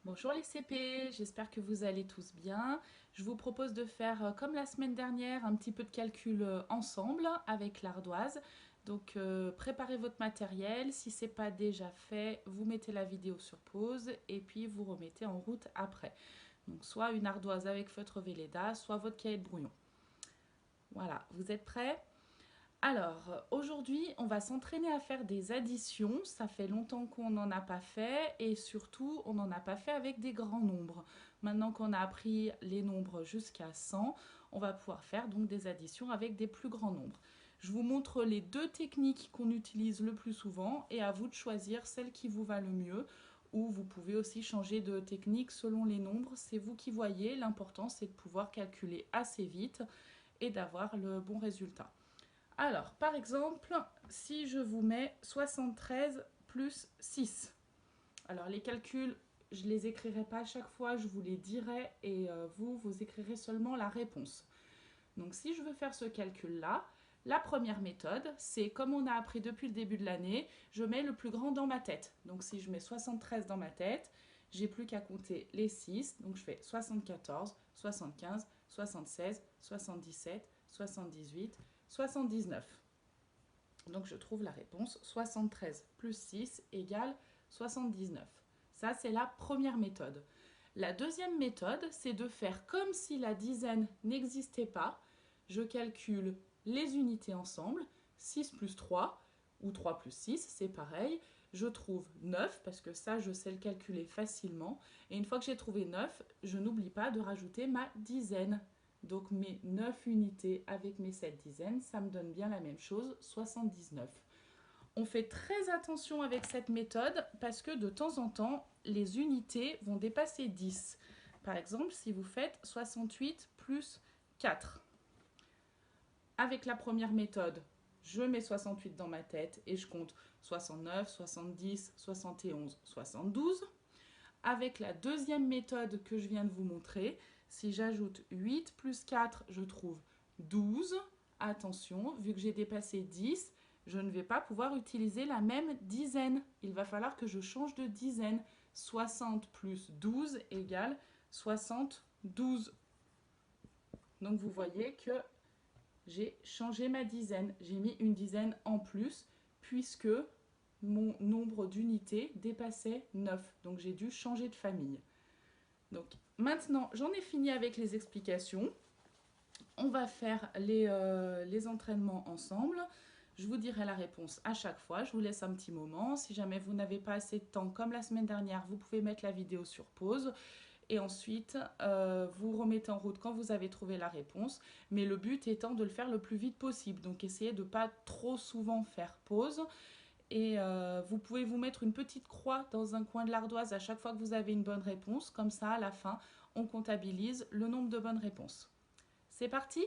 Bonjour les CP, j'espère que vous allez tous bien. Je vous propose de faire, comme la semaine dernière, un petit peu de calcul ensemble avec l'ardoise. Donc préparez votre matériel, si ce n'est pas déjà fait, vous mettez la vidéo sur pause et puis vous remettez en route après. Donc soit une ardoise avec feutre Velleda, soit votre cahier de brouillon. Voilà, vous êtes prêts? Alors, aujourd'hui, on va s'entraîner à faire des additions. Ça fait longtemps qu'on n'en a pas fait et surtout, on n'en a pas fait avec des grands nombres. Maintenant qu'on a appris les nombres jusqu'à 100, on va pouvoir faire donc des additions avec des plus grands nombres. Je vous montre les deux techniques qu'on utilise le plus souvent et à vous de choisir celle qui vous va le mieux. Ou vous pouvez aussi changer de technique selon les nombres. C'est vous qui voyez. L'important, c'est de pouvoir calculer assez vite et d'avoir le bon résultat. Alors, par exemple, si je vous mets 73 plus 6. Alors, les calculs, je ne les écrirai pas à chaque fois, je vous les dirai et vous écrirez seulement la réponse. Donc, si je veux faire ce calcul-là, la première méthode, c'est comme on a appris depuis le début de l'année, je mets le plus grand dans ma tête. Donc, si je mets 73 dans ma tête, j'ai plus qu'à compter les 6. Donc, je fais 74, 75, 76, 77, 78, 79. Donc je trouve la réponse 73 plus 6 égale 79. Ça, c'est la première méthode. La deuxième méthode, c'est de faire comme si la dizaine n'existait pas. Je calcule les unités ensemble, 6 plus 3 ou 3 plus 6, c'est pareil. Je trouve 9 parce que ça, je sais le calculer facilement. Et une fois que j'ai trouvé 9, je n'oublie pas de rajouter ma dizaine. Donc mes 9 unités avec mes 7 dizaines, ça me donne bien la même chose, 79. On fait très attention avec cette méthode parce que de temps en temps, les unités vont dépasser 10. Par exemple, si vous faites 68 plus 4. Avec la première méthode, je mets 68 dans ma tête et je compte 69, 70, 71, 72. Avec la deuxième méthode que je viens de vous montrer, si j'ajoute 8 plus 4, je trouve 12. Attention, vu que j'ai dépassé 10, je ne vais pas pouvoir utiliser la même dizaine. Il va falloir que je change de dizaine. 60 plus 12 égale 72. Donc vous voyez que j'ai changé ma dizaine. J'ai mis une dizaine en plus puisque mon nombre d'unités dépassait 9. Donc j'ai dû changer de famille. Donc maintenant, j'en ai fini avec les explications. On va faire les entraînements ensemble. Je vous dirai la réponse à chaque fois. Je vous laisse un petit moment. Si jamais vous n'avez pas assez de temps, comme la semaine dernière, vous pouvez mettre la vidéo sur pause. Et ensuite, vous remettez en route quand vous avez trouvé la réponse. Mais le but étant de le faire le plus vite possible. Donc essayez de ne pas trop souvent faire pause. Et vous pouvez vous mettre une petite croix dans un coin de l'ardoise à chaque fois que vous avez une bonne réponse. Comme ça, à la fin, on comptabilise le nombre de bonnes réponses. C'est parti?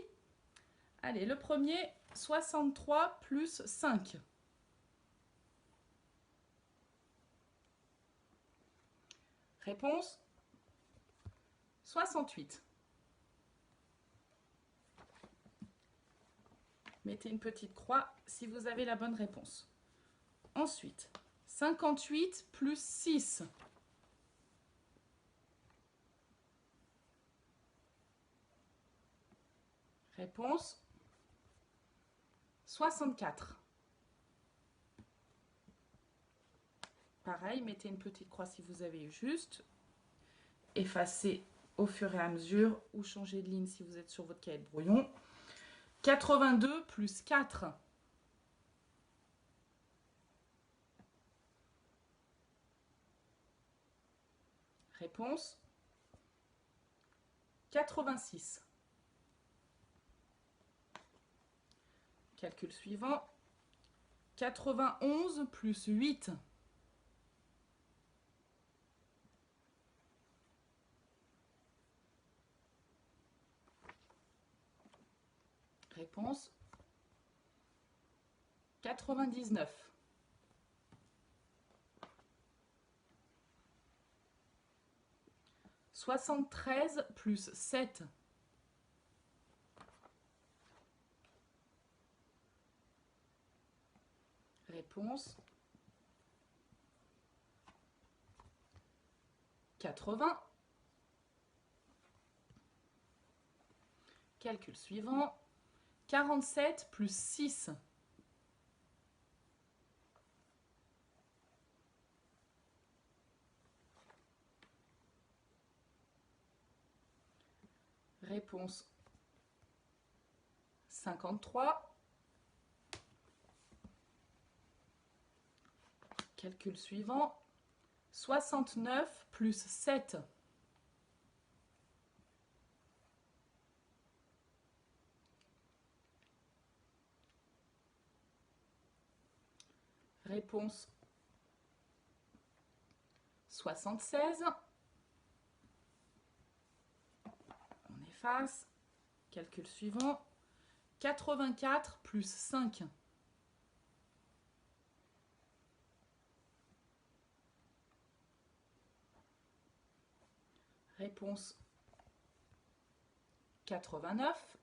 Allez, le premier, 63 plus 5. Réponse 68. Mettez une petite croix si vous avez la bonne réponse. Ensuite, 58 plus 6. Réponse 64. Pareil, mettez une petite croix si vous avez eu juste. Effacez au fur et à mesure ou changez de ligne si vous êtes sur votre cahier de brouillon. 82 plus 4. Réponse 86. Calcul suivant. 91 plus 8. Réponse 99. 73 plus 7. Réponse 80. Calcul suivant. 47 plus 6. Réponse 53. Calcul suivant. 69 plus 7. Réponse 76. On efface. Calcul suivant. 84 plus 5. Réponse 89.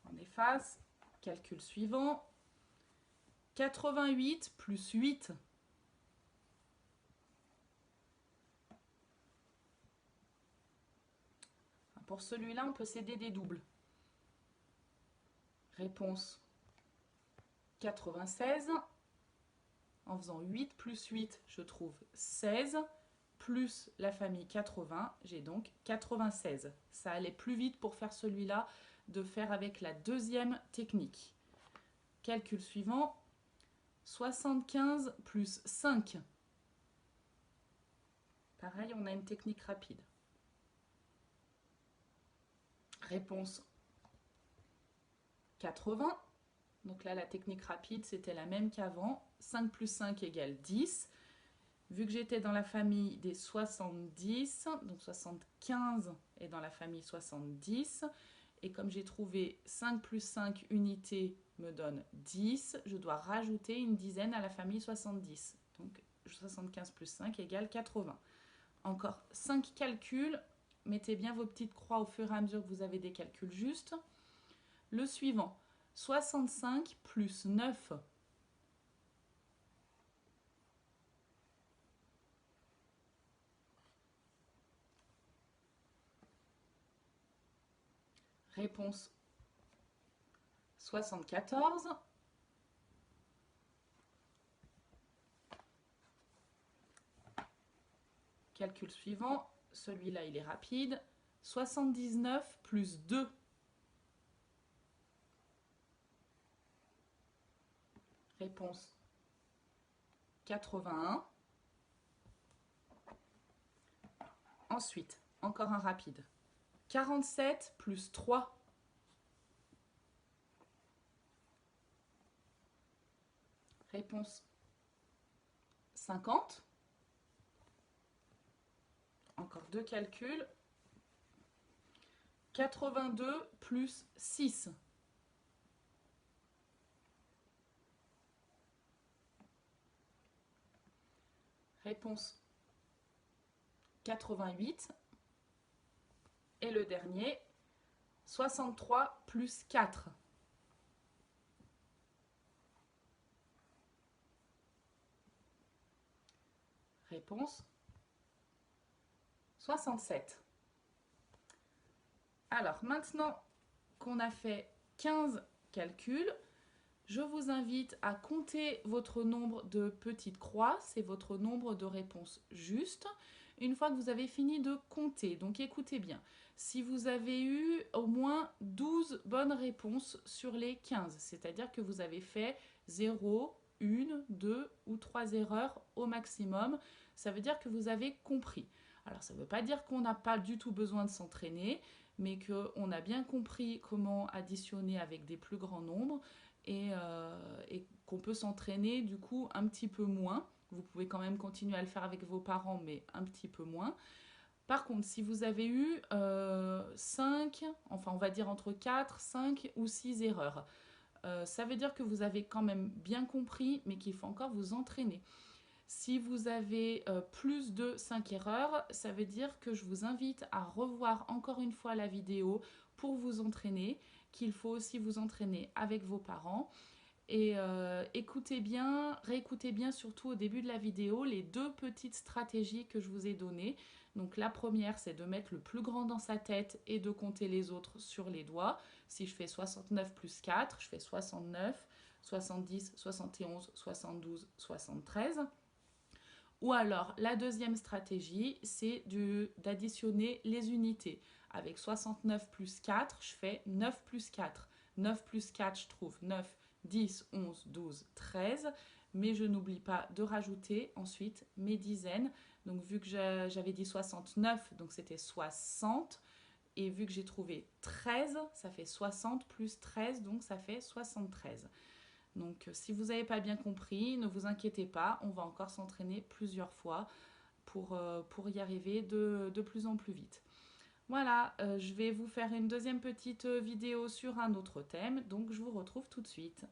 On efface. Calcul suivant. 88 plus 8. Pour celui-là, on peut céder des doubles. Réponse 96. En faisant 8 plus 8, je trouve 16. Plus la famille 80, j'ai donc 96. Ça allait plus vite pour faire celui-là, de faire avec la deuxième technique. Calcul suivant. 75 plus 5. Pareil, on a une technique rapide. Réponse 80. Donc là, la technique rapide, c'était la même qu'avant. 5 plus 5 égale 10. Vu que j'étais dans la famille des 70, donc 75 est dans la famille 70, et comme j'ai trouvé 5 plus 5 unités me donne 10, je dois rajouter une dizaine à la famille 70. Donc 75 plus 5 égale 80. Encore 5 calculs. Mettez bien vos petites croix au fur et à mesure que vous avez des calculs justes. Le suivant, 65 plus 9. Réponse 74. Calcul suivant, celui-là il est rapide. 79 plus 2. Réponse 81. Ensuite, encore un rapide. 47 plus 3. Réponse 50. Encore deux calculs. 82 plus 6. Réponse 88. Et le dernier, 63 plus 4. Réponse 67. Alors maintenant qu'on a fait 15 calculs, je vous invite à compter votre nombre de petites croix, c'est votre nombre de réponses justes. Une fois que vous avez fini de compter, donc écoutez bien, si vous avez eu au moins 12 bonnes réponses sur les 15, c'est-à-dire que vous avez fait 0, 1, 2 ou 3 erreurs au maximum, ça veut dire que vous avez compris. Alors ça ne veut pas dire qu'on n'a pas du tout besoin de s'entraîner, mais qu'on a bien compris comment additionner avec des plus grands nombres et qu'on peut s'entraîner du coup un petit peu moins. Vous pouvez quand même continuer à le faire avec vos parents, mais un petit peu moins. Par contre, si vous avez eu 5, enfin on va dire entre 4, 5 ou 6 erreurs, ça veut dire que vous avez quand même bien compris, mais qu'il faut encore vous entraîner. Si vous avez plus de 5 erreurs, ça veut dire que je vous invite à revoir encore une fois la vidéo pour vous entraîner, qu'il faut aussi vous entraîner avec vos parents Et écoutez bien, réécoutez bien surtout au début de la vidéo les deux petites stratégies que je vous ai données. Donc la première, c'est de mettre le plus grand dans sa tête et de compter les autres sur les doigts. Si je fais 69 plus 4, je fais 69, 70, 71, 72, 73. Ou alors, la deuxième stratégie, c'est d'additionner les unités. Avec 69 plus 4, je fais 9 plus 4. 9 plus 4, je trouve 9, 10, 11, 12, 13. Mais je n'oublie pas de rajouter ensuite mes dizaines. Donc, vu que j'avais dit 69, donc c'était 60. Et vu que j'ai trouvé 13, ça fait 60 plus 13, donc ça fait 73. Donc si vous n'avez pas bien compris, ne vous inquiétez pas, on va encore s'entraîner plusieurs fois pour y arriver de plus en plus vite. Voilà, je vais vous faire une deuxième petite vidéo sur un autre thème, donc je vous retrouve tout de suite.